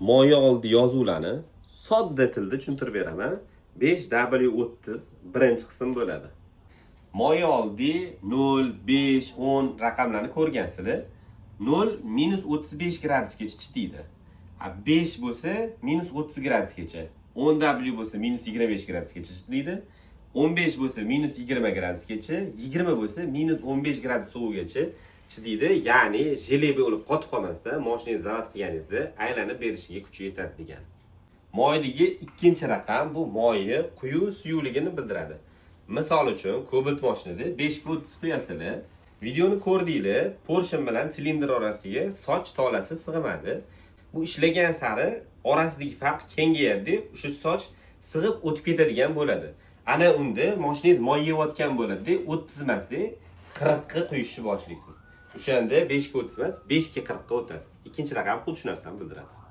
moyi oldi yozuvlarni sodda tilda tushuntirib beraman. 5W30 birinchi qism bo'ladi. Moyi oldi 0, 5, 10 raqamlarni ko'rgansizlar. 0 -35 gradusgacha chitiydi. 5 bo'lsa -30 gradusgacha, 10W bo'lsa -25 gradusgacha chitiydi. 15 bo'lsa -20 gradusgacha, 20 bo'lsa -15 gradus sovuqgacha chidaydi. Ya'ni jelebi bo'lib qotib qolmasdan mashinangizni zavod qilganingizda aylanib berishiga kuchi yetadi degan. Moydagi ikkinchi raqam bu moyi quyi suyuqligini bildiradi. Misol uchun Cobalt mashinada 5V qo'yasizlar. Videoni ko'rdinglar, porshon bilan silindr orasiga soch tolasi sig'madi. Bu ishlagan sari orasidagi farq kengayadi, o'sha soch sig'ib o'tib ketadigan bo'ladi. Ana unda mashinangiz moy yeyotgan bo'ladi, 30 emasda 40 ga quyishni boshlaysiz. O'shanda 5 ga 30 emas, 5 ga 40 ga o'tasiz. Ikkinchi raqam xuddi shu narsani bildiradi.